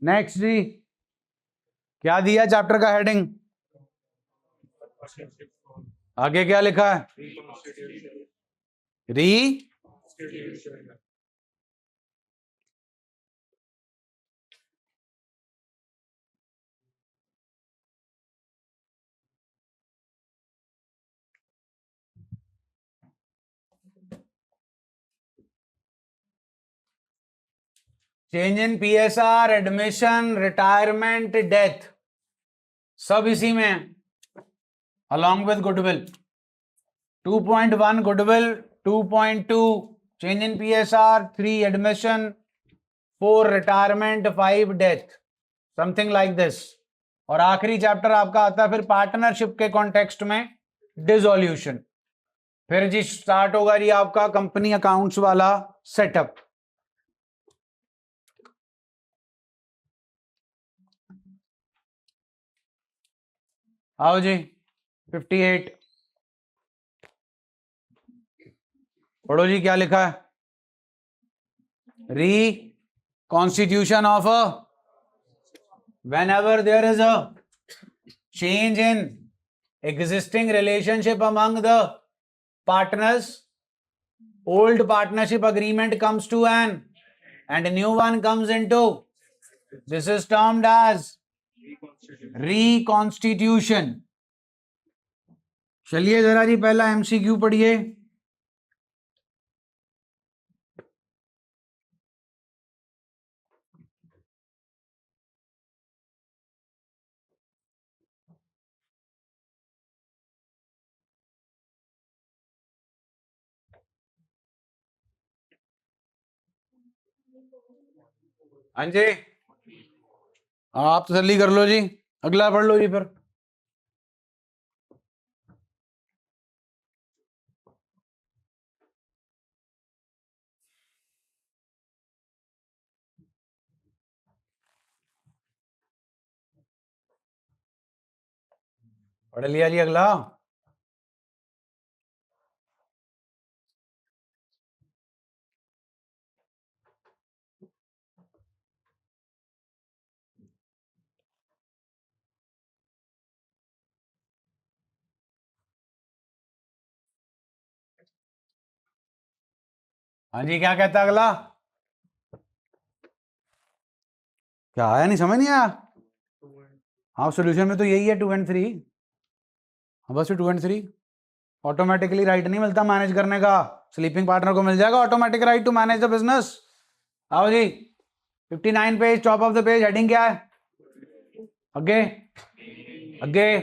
Next जी, क्या दिया chapter का हेडिंग? आगे क्या लिखा है? री change in PSR, admission, retirement, death, सब इसी में है, along with goodwill. 2.1 goodwill, 2.2 change in PSR, 3 admission, 4 retirement, 5 death, something like this. और आखिरी चैप्टर आपका आता है फिर पार्टनरशिप के कॉन्टेक्स्ट में डिसोल्यूशन। फिर जी स्टार्ट होगा जी आपका कंपनी अकाउंट्स वाला सेटअप। आओ जी 58 पढ़ो जी, क्या लिखा है? री constitution of a, whenever there is a change in existing relationship among the partners, old partnership agreement comes to an and a new one comes into, this is termed as reconstitution. चलिए जरा जी पहला MCQ पढ़िए। हाँ जी, आप तसल्ली कर लो जी, अगला पढ़ लो जी फिर। पढ़ लिया जी अगला। हाँ जी, क्या कहता है अगला? क्या आया, नहीं समझ नहीं आया? हाँ सोल्यूशन में तो यही है 2 and 3, बस 2 and 3। ऑटोमेटिकली राइट नहीं मिलता मैनेज करने का, स्लीपिंग पार्टनर को मिल जाएगा automatic right to manage the business. आओ जी 59 page, top of the page, heading क्या है? आगे आगे,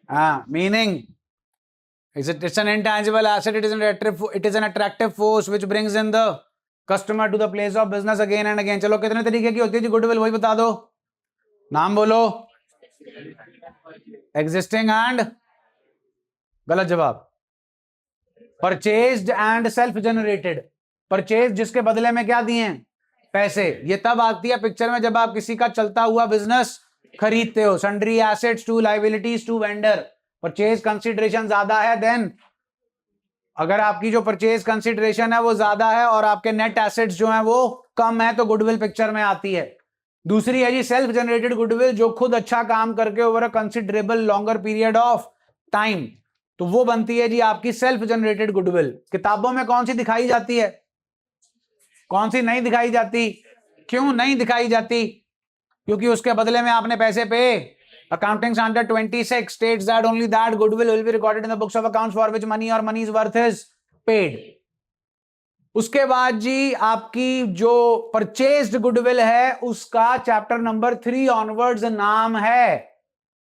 हाँ meaning, it's an intangible asset, it is an attractive force which brings in the customer to the place of business again and again। चलो कितने तरीके की होती है जी गुडविल, वही बता दो, नाम बोलो। एग्जिस्टिंग एंड, गलत जवाब। Purchased and self generated. Purchase जिसके बदले में क्या दिए हैं? पैसे। ये तब आती है पिक्चर में जब आप किसी का चलता हुआ बिजनेस खरीदते हो। Sundry assets to liabilities to vendor, purchase consideration ज्यादा है देन, अगर आपकी जो परचेज कंसिडरेशन है वो ज्यादा है और आपके नेट एसेट्स जो हैं वो कम है तो गुडविल पिक्चर में आती है। दूसरी है जी सेल्फ जनरेटेड गुडविल, जो खुद अच्छा काम करके over a considerable longer period of time, तो वो बनती है जी आपकी सेल्फ जनरेटेड गुडविल। किताबों में कौन सी दिखाई जाती है, कौन सी नहीं दिखाई जाती? क्यों नहीं दिखाई जाती? क्योंकि उसके बदले में आपने पैसे पे। Accounting standard 26 states that only that goodwill will be recorded in the books of accounts for which money or money's worth is paid। उसके बाद जी आपकी जो परचेज्ड गुडविल है उसका चैप्टर नंबर 3 ऑनवर्ड्स नाम है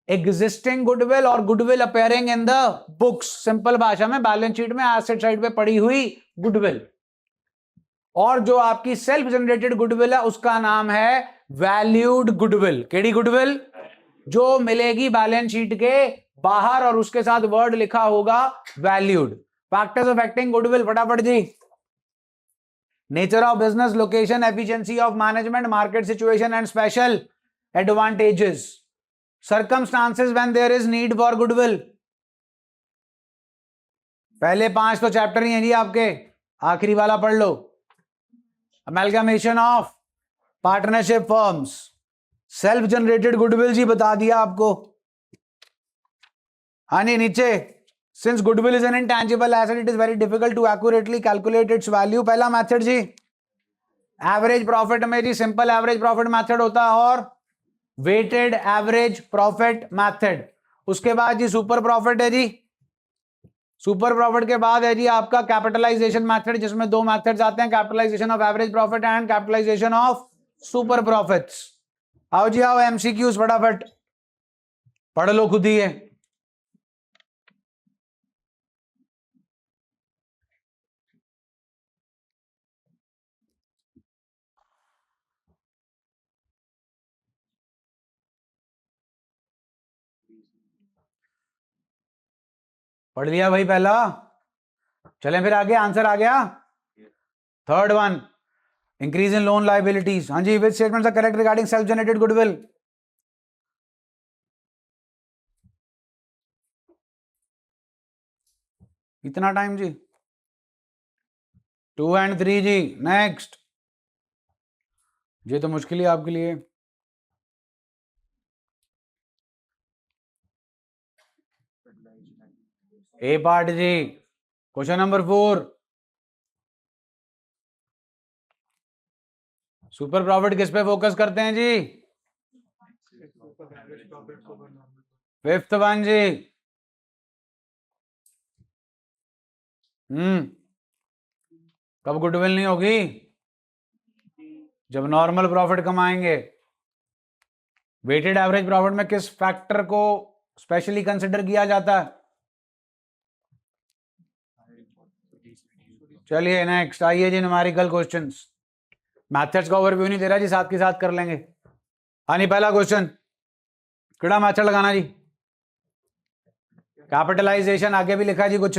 एग्जिस्टिंग गुडविल और goodwill appearing in the books. Simple भाषा में बैलेंस शीट में एसेट साइड पे पड़ी हुई गुडविल। और जो आपकी सेल्फ जनरेटेड गुडविल है उसका नाम है वैल्यूड गुडविल। KD goodwill? जो मिलेगी बैलेंस शीट के बाहर और उसके साथ वर्ड लिखा होगा वैल्यूड। फैक्टर्स अफेक्टिंग गुडविल, फटाफट जी। Nature of business, location, efficiency of management, market situation and special advantages, circumstances when there is need for goodwill. पहले 5 तो चैप्टर ही हैं जी आपके, आखिरी वाला पढ़ लो। Amalgamation of partnership firms, self generated goodwill जी बता दिया आपको। हाँ जी, नीचे since goodwill is an intangible asset it is very difficult to accurately calculate its value. पहला मेथड जी एवरेज प्रॉफिट में जी सिंपल एवरेज प्रॉफिट मेथड होता है और वेटेड एवरेज प्रॉफिट मेथड। उसके बाद जी सुपर प्रॉफिट है जी। सुपर प्रॉफिट के बाद है जी आपका कैपिटलाइजेशन मेथड, जिसमें दो मेथड्स आते हैं, capitalisation of average profit and capitalisation of super profits. आओ जी आओ, एमसीक्यूज फटाफट पढ़ लो खुद ही है। पढ़ लिया भाई पहला, चलें फिर आगे, आंसर आ गया। Third one, increase in loan liabilities. हाँ जी, which statements are correct regarding self generated goodwill? इतना टाइम जी, 2 and 3 जी। नेक्स्ट, ये तो मुश्किल ही आपके लिए। ए पार्ट जी, क्वेश्चन नंबर 4, सुपर प्रॉफिट किस पे फोकस करते हैं जी? फिफ्थ वन जी। कब गुडविल नहीं होगी? जब नॉर्मल प्रॉफिट कमाएंगे। वेटेड एवरेज प्रॉफिट में किस फैक्टर को स्पेशली कंसिडर किया जाता है? चलिए नेक्स्ट, आइए जी न्यूमेरिकल क्वेश्चंस। मैथड्स का ओवरव्यू नहीं दे रहा जी, साथ के साथ कर लेंगे। हाँ जी, पहला क्वेश्चन, किड़ा मैथड लगाना जी। कैपिटलाइजेशन आगे भी लिखा जी कुछ,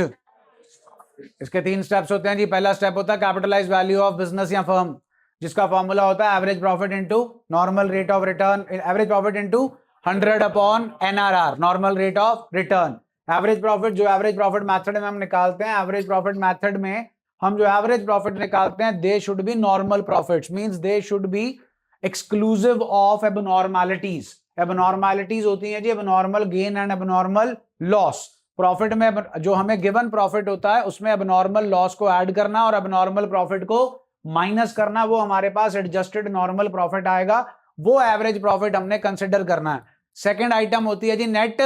इसके 3 स्टेप्स होते हैं जी। पहला स्टेप होता है कैपिटलाइज वैल्यू ऑफ बिजनेस या फर्म, जिसका फॉर्मूला होता है average profit into normal rate of return, average profit into 100 upon NRR, normal rate of return. Average profit जो एवरेज प्रॉफिट मेथड में हम निकालते हैं, एवरेज प्रॉफिट मेथड में हम जो एवरेज प्रॉफिट निकालते हैं, they should be normal profits, means they should be exclusive of abnormalities. Abnormalities होती हैं जी abnormal gain and abnormal loss. Profit में जो हमें गिवन प्रॉफिट होता है उसमें एबनॉर्मल लॉस को ऐड करना और एबनॉर्मल प्रॉफिट को माइनस करना, वो हमारे पास एडजस्टेड नॉर्मल प्रॉफिट आएगा, वो एवरेज प्रॉफिट हमने कंसिडर करना है। सेकंड आइटम होती है जी नेट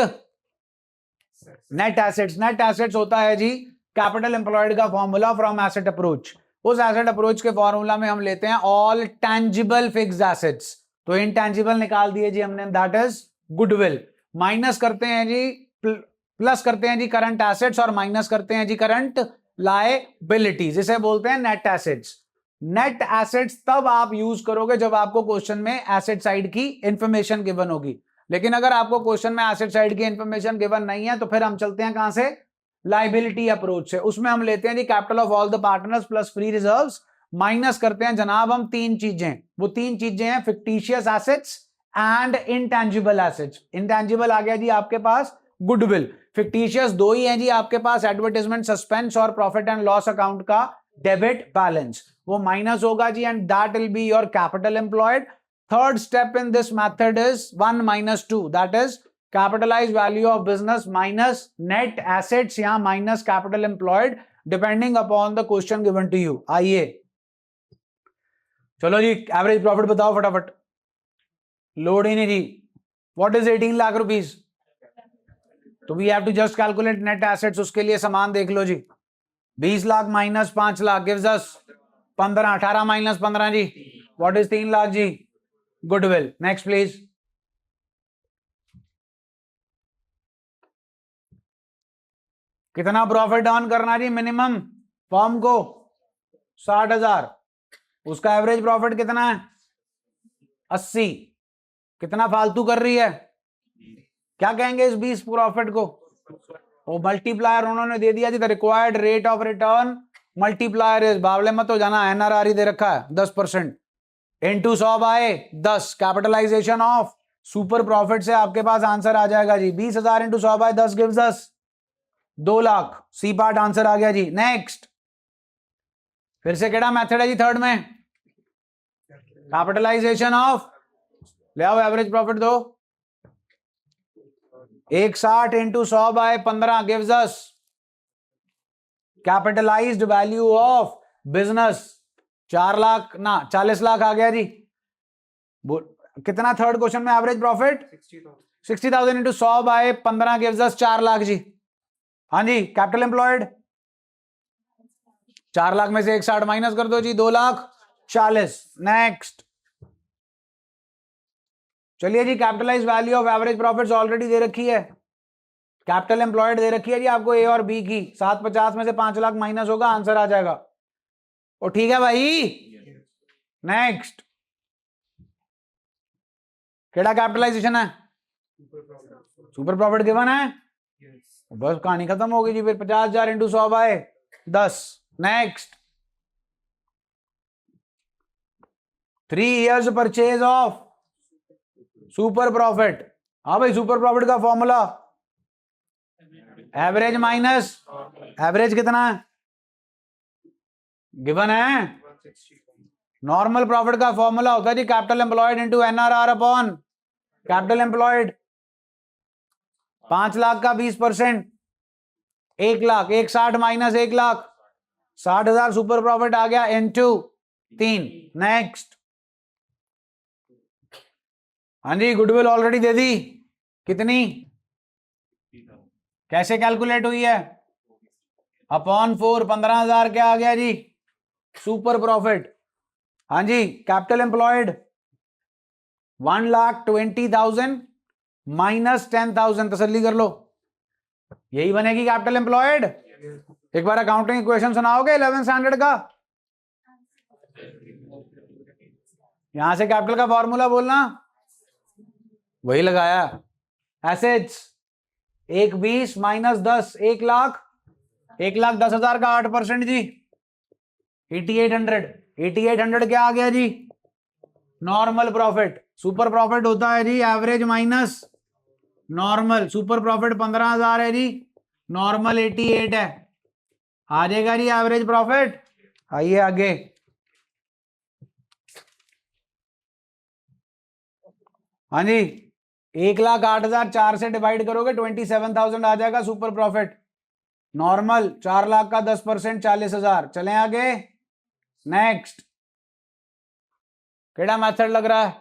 एसेट्स। नेट एसेट्स होता है जी कैपिटल एम्प्लॉयड का फॉर्मूला फ्रॉम एसेट अप्रोच। उस एसेट अप्रोच के फॉर्मूला में हम लेते हैं ऑल टैंजिबल फिक्स्ड एसेट्स, तो इनटैंजिबल निकाल दिए जी हमने, दैट इज गुडविल। माइनस करते हैं जी, प्लस करते हैं जी करंट एसेट्स और माइनस करते हैं जी करंट लायबिलिटीज, इसे बोलते हैं नेट एसेट्स। नेट एसेट्स तब आप यूज करोगे जब आपको क्वेश्चन में एसेट साइड की इंफॉर्मेशन गिवन होगी, लेकिन अगर आपको क्वेश्चन में एसेट साइड की इंफॉर्मेशन गिवन नहीं है तो फिर हम चलते हैं कहां से? लायबिलिटी अप्रोच से। उसमें हम लेते हैं जी capital of all the partners plus free reserves, minus करते हैं जनाब हम 3 चीजें, वो 3 चीजें हैं fictitious assets and intangible assets. Intangible आ गया जी आपके पास गुडविल, फिक्टिशियस 2 ही हैं जी आपके पास, एडवर्टाइजमेंट सस्पेंस और प्रॉफिट एंड लॉस अकाउंट का डेबिट बैलेंस, वो माइनस होगा जी and that will be your capital employed. Third step in this method is 1 - 2, that is capitalise value of business minus net assets या minus capital employed, depending upon the question given to you. आइए चलो जी average profit बताओ फटाफट, load ही नहीं जी। What is 18 lakh rupees? तो we have to just calculate net assets, उसके लिए समान देख लो जी। 20 lakh minus 5 lakh gives us 15, 18 minus 15 जी, व्हाट इज 3 लाख जी? गुडविल। Next please. कितना प्रॉफिट अर्न करना जी मिनिमम फर्म को? 60,000। उसका एवरेज प्रॉफिट कितना है? 80। कितना फालतू कर रही है? क्या कहेंगे इस 20 प्रॉफिट को? वो मल्टीप्लायर उन्होंने दे दिया जी, the required rate of return multiplier is, बावले मत हो जाना, एनआरआर ही दे रखा है 10%, into 100 by 10, capitalisation of super profit से आपके पास आंसर आ जाएगा जी 20,000 into 100 by 10 gives us 2 lakh. C part answer आ गया जी। नेक्स्ट, फिर से केड़ा मेथड है जी थर्ड में? कैपिटलाइजेशन ऑफ, ले आओ एवरेज प्रॉफिट दो, 160 into 100/15 gives us capitalised value of business 4 lakh ना 40 लाख आ गया जी। कितना थर्ड क्वेश्चन में average profit 60,000 into 100/15 gives us 4 lakh जी। हाँ जी, कैपिटल एम्प्लॉयड 4 लाख में से 160 माइनस कर दो जी, 2,40,000। नेक्स्ट, चलिए जी, capitalise value of average profits already दे रखी है, कैपिटल एम्प्लॉयड दे रखी है जी आपको ए और बी की। 750 में से 5 लाख माइनस होगा, आंसर आ जाएगा। ओ ठीक है भाई। नेक्स्ट, केड़ा कैपिटलाइजेशन है, सुपर प्रॉफिट गिवन है, बस कहानी खत्म होगी जी। फिर 50,000 into 100/10। Next, 3 years purchase of super profit. हाँ भाई, सुपर प्रॉफिट का फॉर्मूला एवरेज माइनस एवरेज कितना है गिवन है, नॉर्मल प्रॉफिट का फॉर्मूला होता है जी capital employed into NRR upon capital employed. 5 lakh का 20%, 1 lakh, 160 minus 1 lakh, 60,000 super profit आ गया इनटू 3। नेक्स्ट, हाँ जी, गुडविल ऑलरेडी दे दी, कितनी, कैसे कैलकुलेट हुई है, अपॉन 4, 15,000 क्या आ गया जी सुपर प्रॉफिट। हाँ जी, कैपिटल एम्प्लॉयड 1,20,000 माइनस 10,000, तसल्ली कर लो, यही बनेगी कैपिटल एम्प्लॉयड। एक बार अकाउंटिंग इक्वेशन सुनाओगे 11th स्टैंडर्ड का, यहां से कैपिटल का फॉर्मूला बोलना, वही लगाया। एसेट्स 1,20 माइनस 10, 1 लाख, 1,10,000 का 8% जी 8800। 8800 क्या आ गया जी नॉर्मल प्रॉफिट। सुपर प्रॉफिट होता है जी average minus normal. Super profit 15,000 है जी, नॉर्मल 88 है, आ जाएगा जी एवरेज प्रॉफिट। आइए आगे, हाँ जी, 1,08,004 से डिवाइड करोगे 27,000 आ जाएगा सुपर प्रॉफिट। नॉर्मल 4 लाख का 10% 40,000। चलें आगे। नेक्स्ट, केड़ा मेथड लग रहा है,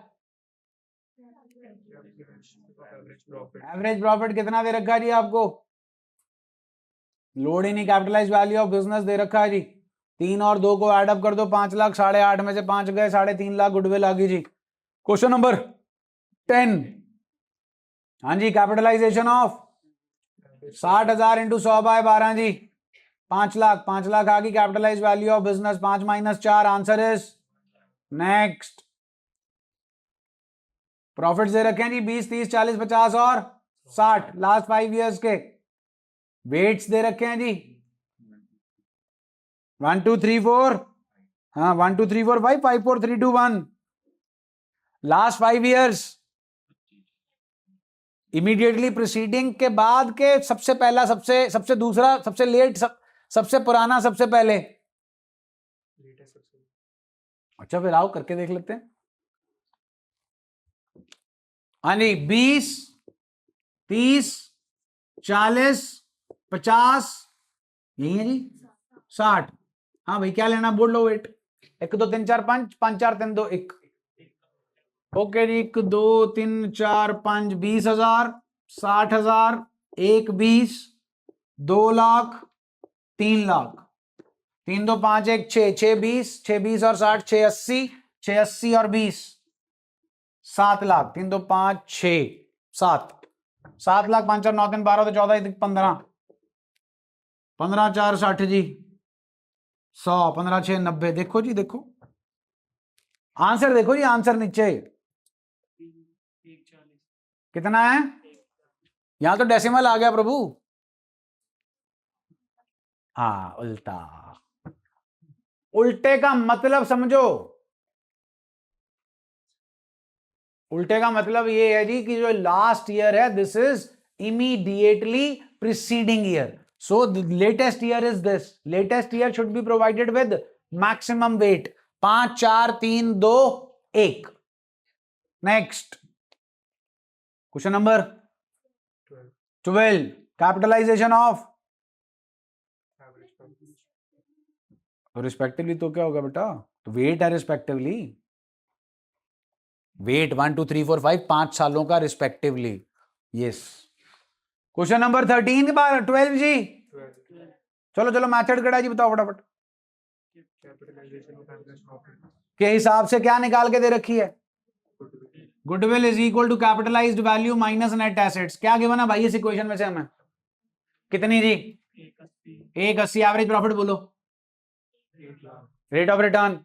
एवरेज प्रॉफिट कितना दे रखा है जी आपको, लोड ही नहीं, कैपिटलाइज वैल्यू ऑफ बिजनेस दे रखा है जी। 3 और 2 को एडअप कर दो, 5 लाख, 8.5 में से 5 गए, 3.5 लाख गुडविल आ गई जी। क्वेश्चन नंबर 10, हाँ जी, कैपिटलाइजेशन ऑफ 60,000 इंटू 100/12 जी 5 लाख। 5 लाख आ गई capitalise value of business. 5 minus 4, answer is. Next, profit दे रखे हैं जी 20, 30, 40, 50 और 60 लास्ट 5 इयर्स के। वेट्स दे रखे हैं जी 1 2 3 4, हाँ 1 2 3 4 5 5 4 3 2 1। लास्ट 5 इयर्स, इमीडिएटली प्रीसीडिंग के बाद के सबसे पहला, सबसे दूसरा, सबसे लेट, सबसे पुराना, सबसे पहले। अच्छा फिर आओ करके देख लेते हैं। हाँ जी, 20, 30, 40, 50, यही है जी 60। हाँ भाई, क्या लेना बोल लो। वेट 1 2 3 4 5, 5 4 3 2 1। ओके जी, 1 2 3 4 5, 20,000, 60,000, 1 20, 2 लाख, 3 लाख, 3 2 5 1 6, 6 20, 6 20 और 60, 6 80, 6 80 और 20, 7 लाख। 3 2 5 6 7, 7 लाख, 5 4 9 3 12 तो 14 15, 15 4 60 जी 100, 15 6 90। देखो जी, देखो आंसर, देखो जी आंसर नीचे कितना है, यहां तो डेसिमल आ गया प्रभु। हाँ, उल्टा। उल्टे का मतलब समझो, उल्टे का मतलब ये है जी कि जो लास्ट ईयर है this is immediately preceding year. So latest year is this, latest year should be provided with maximum weight. 5 4 3 2 एक। Next question number 12, capitalisation of respectively तो क्या होगा बेटा, तो वेट है रिस्पेक्टिवली, वेट 1 2 3 4 5 5 सालों का रिस्पेक्टिवली। यस। क्वेश्चन नंबर 13 के बाद 12 जी, चलो चलो मैथड कड़ा जी बताओ फटाफट। के हिसाब से क्या निकाल के दे रखी है, goodwill is equal to capitalised value minus net assets. क्या गिवन है भाई इस इक्वेशन में से हमें, कितनी जी, 180। एवरेज प्रॉफिट बोलो, रेट ऑफ रिटर्न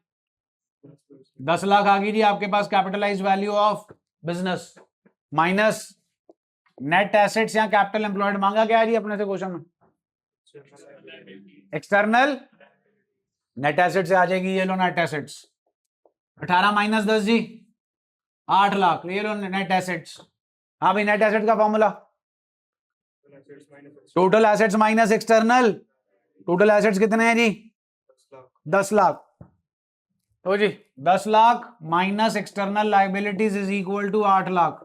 10 लाख आ गई जी आपके पास capitalised value of business, minus net assets या कैपिटल एम्प्लॉयड मांगा क्या है जी अपने से क्वेश्चन में, एक्सटर्नल नेट एसेट से आ जाएगी, ये लो नेट एसेट्स 18 माइनस 10 जी 8 लाख, ये लो नेट एसेट्स। हाँ भाई नेट एसेट का formula total assets minus external, total assets कितने हैं जी 10 लाख, तो जी 10 lakh minus external liabilities is equal to 8 lakh.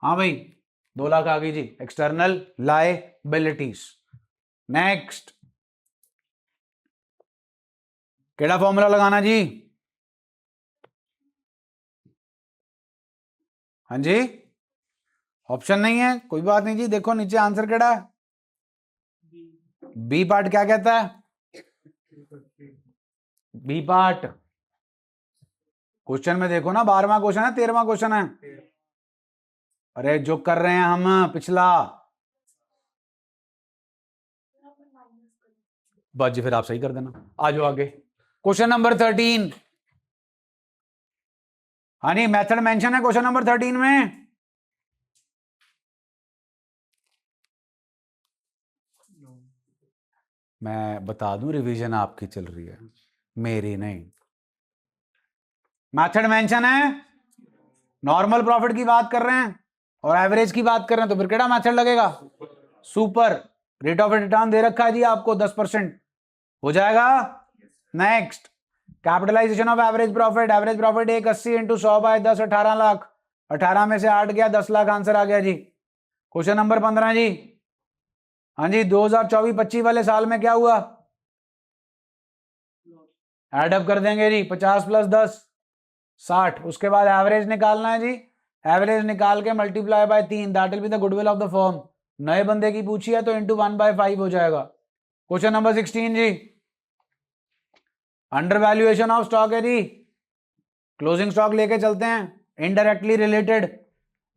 हाँ भाई 2 लाख आ गई जी एक्सटर्नल लाइबिलिटीज। नेक्स्ट केड़ा फॉर्मूला लगाना जी, हाँ जी ऑप्शन नहीं है कोई बात नहीं जी, देखो नीचे आंसर केड़ा है, बी पार्ट क्या कहता है, बी पार्ट क्वेश्चन में देखो ना 12वां क्वेश्चन है 13वां क्वेश्चन है, अरे जो कर रहे हैं हम पिछला, बस जी फिर आप सही कर देना, आ जाओ आगे क्वेश्चन नंबर 13। हाँ नहीं मेथड मेंशन है क्वेश्चन नंबर 13 में, मैं बता दूं रिवीजन आपकी चल रही है मेरी नहीं, मेथड मेंशन है, नॉर्मल प्रॉफिट की बात कर रहे हैं और एवरेज की बात कर रहे हैं, तो फिर केड़ा मेथड लगेगा, सुपर। रेट ऑफ रिटर्न दे रखा है जी आपको 10% हो जाएगा। Next capitalisation of average profit, average profit 180 into 100 by 10 18 lakh, 18 में से 8 गया 10 लाख आंसर आ गया जी। क्वेश्चन नंबर 15 जी, हाँ जी 2024-25 वाले साल में क्या हुआ, एडअप कर देंगे जी 50 प्लस 10 60, उसके बाद एवरेज निकालना है जी, एवरेज निकाल के multiply by 3, that will be the goodwill of the firm. नए बंदे की पूछी है तो इंटू 1/5 हो जाएगा। क्वेश्चन नंबर 16 जी, अंडर वैल्यूएशन ऑफ स्टॉक है जी, क्लोजिंग स्टॉक लेके चलते हैं, indirectly related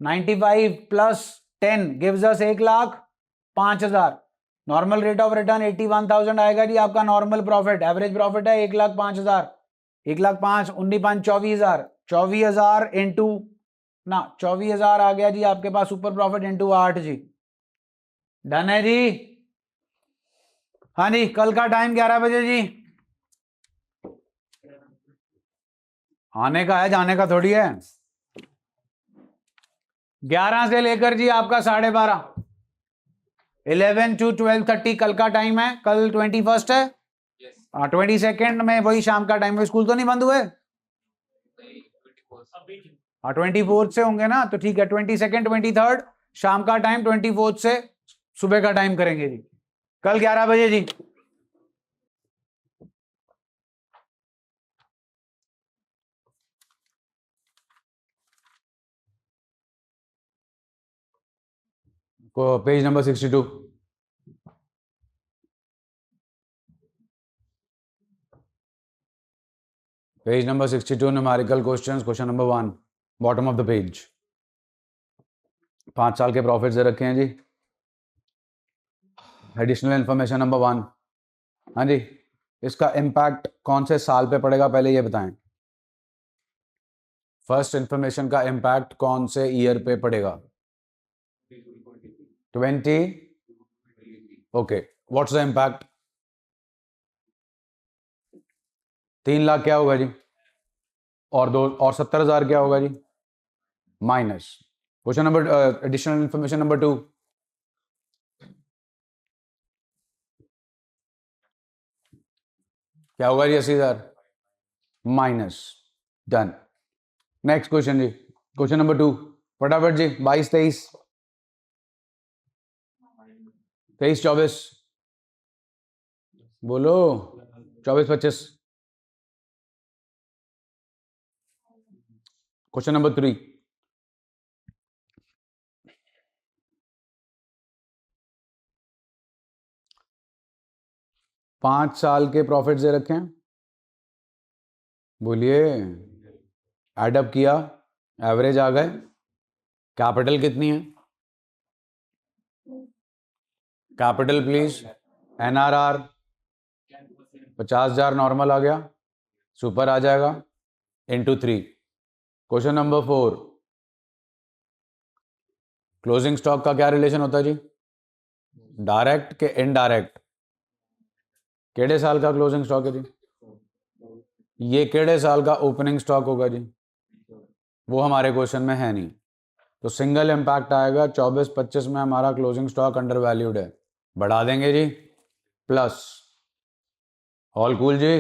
95 plus 10 gives us 1,05,000, normal rate of return 81,000 आएगा जी आपका नॉर्मल प्रॉफिट, एवरेज प्रॉफिट है 1,05,000, 1,05,000 19,500 24,000, 24,000 इंटू ना 24,000 आ गया जी आपके पास सुपर प्रॉफिट इंटू 8 जी, डन है जी। हाँ जी कल का टाइम 11 बजे जी, आने का है जाने का थोड़ी है, 11 से लेकर जी आपका 12:30 11 to 12:30 कल का टाइम है, कल 21 है, 22 में वही शाम का टाइम है, स्कूल तो नहीं बंद हुए, 24 से होंगे ना, तो ठीक है 22 23 शाम का टाइम, 24 से सुबह का टाइम करेंगे जी, कल 11 बजे जी। को page number 62, page number 62 numerical questions, question number 1 bottom of the page, 5 साल के प्रॉफिट दे रखे हैं जी, एडिशनल इंफॉर्मेशन नंबर 1, हाँ जी इसका इम्पैक्ट कौन से साल पे पड़ेगा पहले ये बताएं, फर्स्ट इंफॉर्मेशन का इम्पैक्ट कौन से ईयर पे पड़ेगा, 20, okay what's the impact, 3 lakh क्या होगा जी, और 70,000 क्या होगा जी, minus. Question number additional information number 2, क्या होगा जी 80,000 माइनस डन। नेक्स्ट क्वेश्चन जी, क्वेश्चन नंबर 2 फटाफट जी। 22 23 23 24 बोलो। 24 25। क्वेश्चन नंबर 3 5 साल के प्रॉफिट दे रखे हैं, बोलिए। एडअप किया, एवरेज आ गए, कैपिटल कितनी है? Capital please. एनआरआर 50,000 नॉर्मल आ गया, सुपर आ जाएगा, into 3। Question number 4 closing stock का क्या रिलेशन होता है जी? डायरेक्ट के इनडायरेक्ट? केड़े साल का क्लोजिंग स्टॉक है जी? ये केड़े साल का ओपनिंग स्टॉक होगा जी? वो हमारे क्वेश्चन में है नहीं, तो सिंगल इम्पैक्ट आएगा 24-25 में हमारा क्लोजिंग स्टॉक अंडर वैल्यूड है, बढ़ा देंगे जी, प्लस। ऑल कूल जी।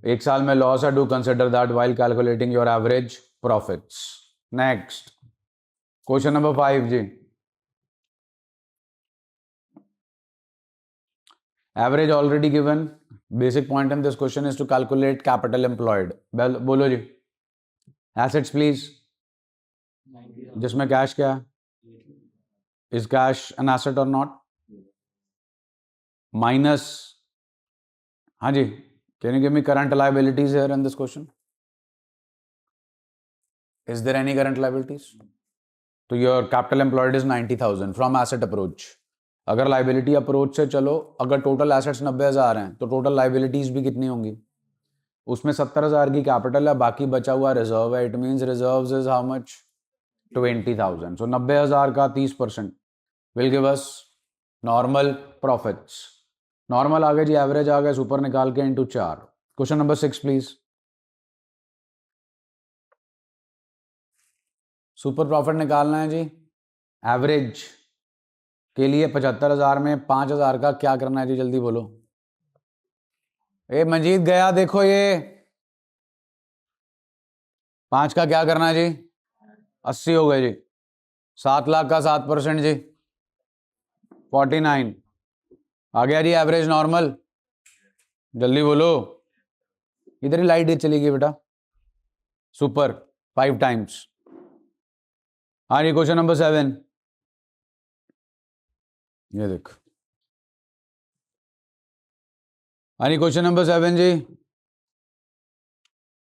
एक साल में लॉस है, do consider that while calculating your average profits. Next question number 5 जी। Average already given, basic point in this question is to calculate capital employed. बोलो जी। एसेट्स प्लीज, जिसमें कैश क्या है? इज कैश एन एसेट और not? Minus, हाँ जी, can you give me current liabilities here in this question? Is there any current liabilities? तो your capital employed is 90,000 from asset approach. अगर liability approach से चलो, अगर टोटल एसेट्स 90,000 हैं तो टोटल लाइबिलिटीज भी कितनी होंगी? उसमें 70,000 की कैपिटल है, बाकी बचा हुआ रिजर्व है। It means reserves is how much? 20,000। So 90,000 का 30% will give us normal profits. Normal आ गए जी, एवरेज आ गए, सुपर निकाल के into 4। Question number 6 please. Super profit निकालना है जी। एवरेज के लिए 75,000 में 5,000 का क्या करना है जी? जल्दी बोलो। ए मंजीत गया, देखो ये 5 का क्या करना है जी? 80 हो गए जी। 7 लाख का 7% जी, 49 आ गया जी। एवरेज नॉर्मल, जल्दी बोलो। इधर ही लाइट चली गई बेटा। Super 5 times. हाँ जी, क्वेश्चन नंबर 7 ये देख। हाँ जी, क्वेश्चन नंबर 7 जी।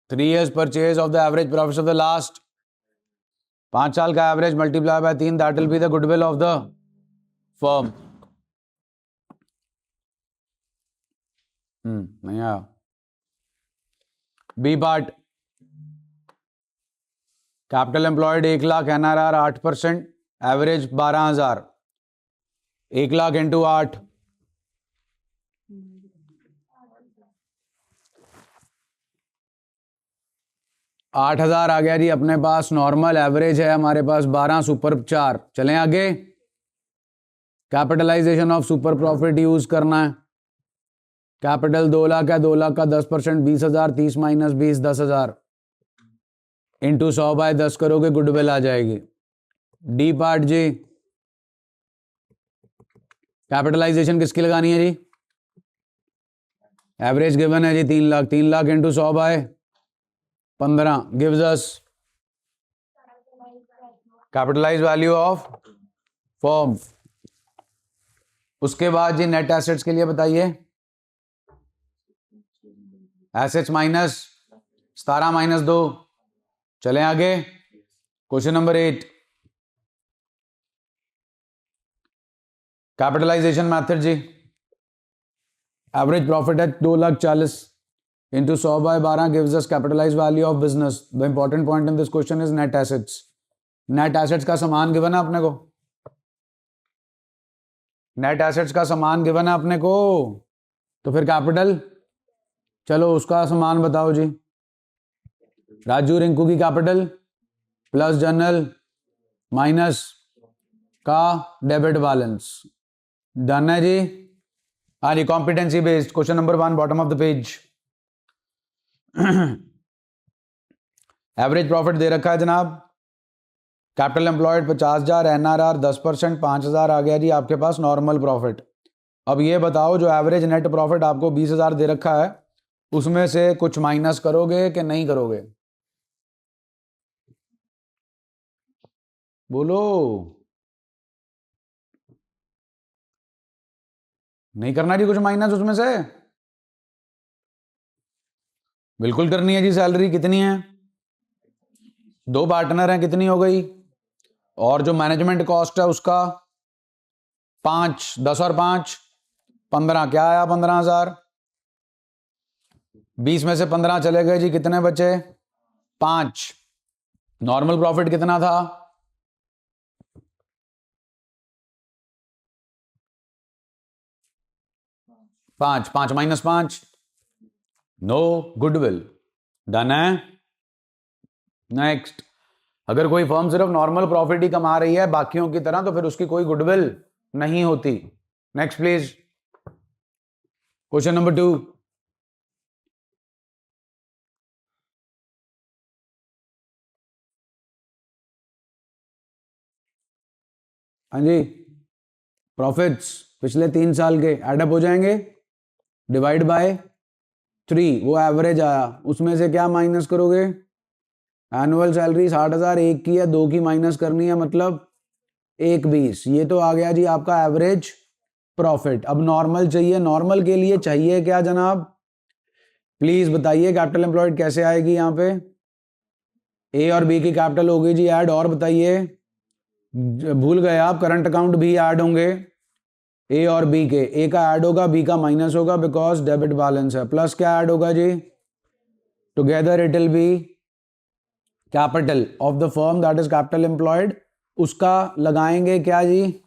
3 years purchase of the average profit of the last 5 साल का average multiply by 3, that will be the goodwill of the firm. नहीं आया। B part, capital employed 1 lakh, NRR 8%, average 12,000। 1 lakh into 8, 8,000 आ गया जी अपने पास। नॉर्मल एवरेज है हमारे पास 12, सुपर 4। चलें आगे। Capitalisation of super profit use करना है। कैपिटल 2 लाख है, 2 लाख का 10%, 20,000, 30 माइनस 20, 10,000 इंटू 100/10 करोगे, गुडविल आ जाएगी। डी पार्ट जी, कैपिटलाइजेशन किसकी लगानी है जी? एवरेज गिवन है जी 3 lakh, 3 lakh into 100/15 gives us capitalised value of firm. उसके बाद जी नेट एसेट्स के लिए बताइए। Assets minus 17 minus 2। चलें आगे। क्वेश्चन नंबर 8, कैपिटलाइजेशन मेथड जी। एवरेज प्रॉफिट है 2,40,000 into 100/12 gives us capitalised value of business. The important point in this question is net assets. Net assets का समान गिवन है अपने को। नेट एसेट्स का समान गिवन है अपने को, तो फिर कैपिटल, चलो उसका समान बताओ जी। राजू रिंकू की कैपिटल प्लस जनरल माइनस का डेबिट बैलेंस। डन है जी। हाँ जी, competency based question number 1 bottom of the page. Average profit दे रखा है जनाब, कैपिटल एम्प्लॉयड 50,000, NRR 10%, 5,000 आ गया जी आपके पास नॉर्मल प्रॉफिट। अब ये बताओ जो एवरेज नेट प्रॉफिट आपको 20,000 दे रखा है उसमें से कुछ माइनस करोगे कि नहीं करोगे? बोलो। नहीं करना जी कुछ माइनस उसमें से? बिल्कुल करनी है जी। सैलरी कितनी है? 2 पार्टनर हैं, कितनी हो गई? और जो मैनेजमेंट कॉस्ट है उसका 5, 10 और 5 15, क्या आया? 15,000। 20 में से 15 चले गए जी, कितने बचे? 5। नॉर्मल प्रॉफिट कितना था? 5। 5 माइनस 5 नो गुडविल। डन है। नेक्स्ट, अगर कोई फर्म सिर्फ नॉर्मल प्रॉफिट ही कमा रही है बाकियों की तरह तो फिर उसकी कोई गुडविल नहीं होती। Next please, question number 2। हाँ जी, प्रॉफिट्स पिछले 3 साल के एडअप हो जाएंगे, डिवाइड बाय 3, वो एवरेज आया, उसमें से क्या माइनस करोगे? एनुअल सैलरी 60,000, एक की है, 2 की माइनस करनी है, मतलब 1,20। ये तो आ गया जी आपका एवरेज प्रॉफिट। अब नॉर्मल चाहिए, नॉर्मल के लिए चाहिए क्या जनाब? प्लीज बताइए कैपिटल एम्प्लॉयड कैसे आएगी यहाँ पे? ए और बी की कैपिटल होगी जी ऐड, और बताइए। भूल गए आप, करंट अकाउंट भी ऐड होंगे ए और बी के। ए का ऐड होगा, बी का माइनस होगा बिकॉज डेबिट बैलेंस है। प्लस क्या ऐड होगा जी? Together it will be capital of the firm that is capital employed. उसका लगाएंगे क्या जी?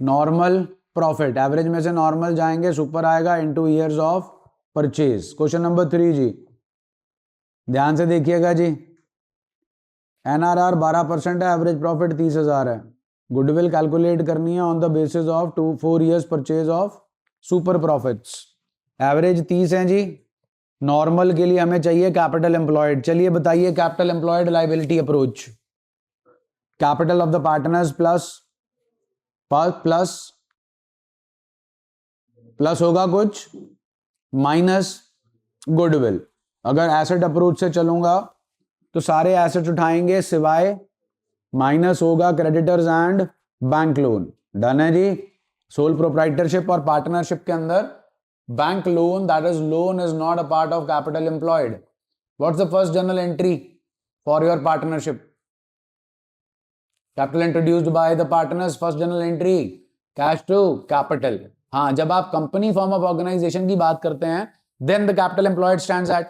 Normal profit. एवरेज में से नॉर्मल जाएंगे, सुपर आएगा into years of purchase. Question number 3 जी, ध्यान से देखिएगा जी। NRR 12% है, एवरेज प्रॉफिट 30,000 है। गुडविल कैलकुलेट करनी है on the basis of 4 years purchase of super profits. Average 30 है जी। नॉर्मल के लिए हमें चाहिए कैपिटल एम्प्लॉयड। चलिए बताइए capital employed liability approach. Capital of the partners plus plus plus होगा कुछ माइनस गुडविल। अगर एसेट अप्रोच से चलूंगा तो सारे एसेट्स उठाएंगे सिवाय माइनस होगा creditors and bank loan. Done है जी। सोल प्रोप्राइटरशिप और पार्टनरशिप के अंदर bank loan, that is loan, is not a part of capital employed. What's the first journal entry for your partnership? Capital introduced by the partners, first journal entry cash to capital. हाँ, जब आप company form of organisation की बात करते हैं then the capital employed stands at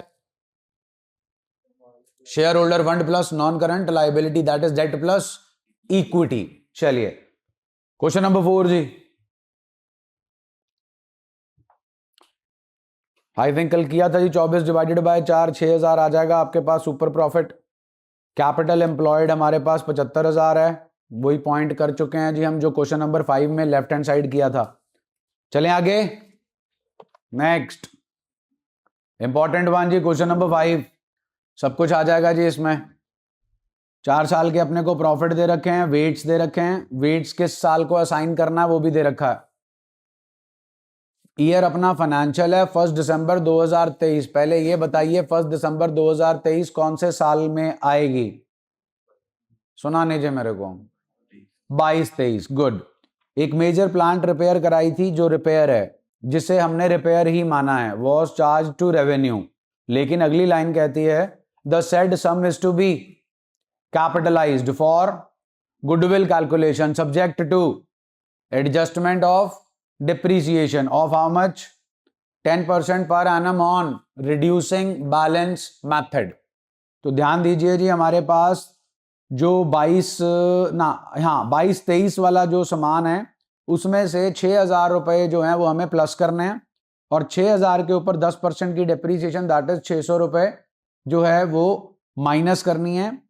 shareholder fund plus non current liability, that is debt plus equity. चलिए question number 4 जी। I think कल किया था जी, 24 डिवाइडेड बाय 4, 6,000 आ जाएगा आपके पास सुपर प्रॉफिट। कैपिटल एम्प्लॉयड हमारे पास 75,000 है, वही पॉइंट कर चुके हैं जी हम जो क्वेश्चन नंबर 5 में लेफ्ट हैंड साइड किया था। चलें आगे। नेक्स्ट इंपॉर्टेंट वन जी, क्वेश्चन नंबर 5। सब कुछ आ जाएगा जी इसमें। 4 साल के अपने को प्रॉफिट दे रखे हैं, वेट्स दे रखे हैं, वेट्स किस साल को असाइन करना है वो भी दे रखा है। ईयर अपना फाइनेंशियल है 1 दिसंबर 2023। पहले ये बताइए 1 दिसंबर 2023 कौन से साल में आएगी? सुना नहीं जे मेरे को? 22-23। गुड। एक मेजर प्लांट रिपेयर कराई थी, जो रिपेयर है जिसे हमने रिपेयर ही माना है, वॉज चार्ज टू रेवेन्यू। लेकिन अगली लाइन कहती है the said sum is to be capitalised for goodwill calculation subject to adjustment of depreciation of how much? 10% per annum on reducing balance method। तो ध्यान दीजिए जी, हमारे पास जो 22-23 वाला जो सामान है उसमें से 6,000 रुपए जो है वो हमें प्लस करने हैं, और 6,000 के ऊपर 10% की डिप्रीसिएशन दैट इज 600 रुपए जो है वो माइनस करनी है।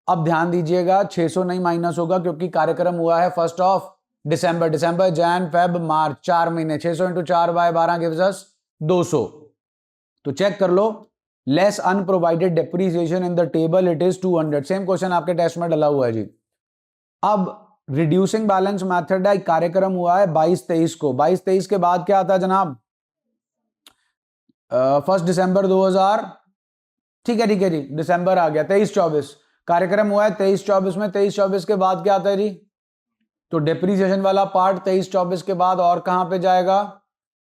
अब ध्यान दीजिएगा 600 नहीं माइनस होगा क्योंकि कार्यक्रम हुआ है 1 दिसंबर, जैन फेब मार्च, 4 महीने। 600 × 4 / 12 गिव्स अस 200। तो चेक कर लो less unprovided depreciation in the table it is 200। Same question आपके टेस्ट में डला हुआ है जी। अब रिड्यूसिंग बैलेंस मेथड है, कार्यक्रम हुआ है 22-23 को। 22-23 के बाद क्या आता है जनाब? 1 दिसंबर 2000, ठीक है जी, दिसंबर आ गया। 23-24 कार्यक्रम हुआ है 23-24 में। 23-24 के बाद क्या आता है जी? तो डेप्रीसिएशन वाला पार्ट 23-24 के बाद और कहां पे जाएगा?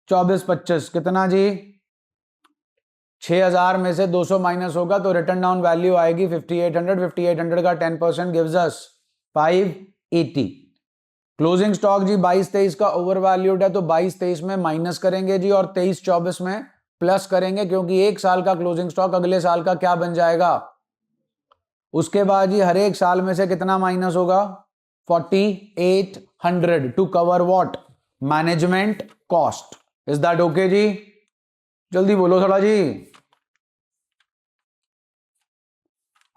24-25 कितना जी? 6000 में से 200 माइनस होगा तो रिटर्न डाउन वैल्यू आएगी 5800। 5800 का 10% गिव्स अस 580। क्लोजिंग स्टॉक जी 22-23 का ओवर वैल्यूड है तो 22-23 में माइनस करेंगे जी और 23-24 में प्लस करेंगे, क्योंकि एक साल का क्लोजिंग स्टॉक अगले साल का क्या बन जाएगा? उसके बाद जी हर एक साल में से कितना माइनस होगा? 4800 to cover what? Management cost. Is that okay जी? जल्दी बोलो थोड़ा जी।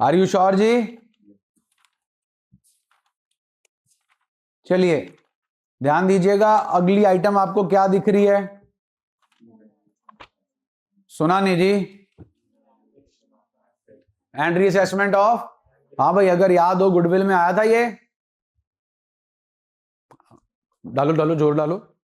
आर यू श्योर जी? चलिए ध्यान दीजिएगा, अगली आइटम आपको क्या दिख रही है? सुना नहीं जी? एंड रीअसेसमेंट ऑफ, हाँ भाई अगर याद हो गुडविल में आया था ये। डालो डालो जोर डालो।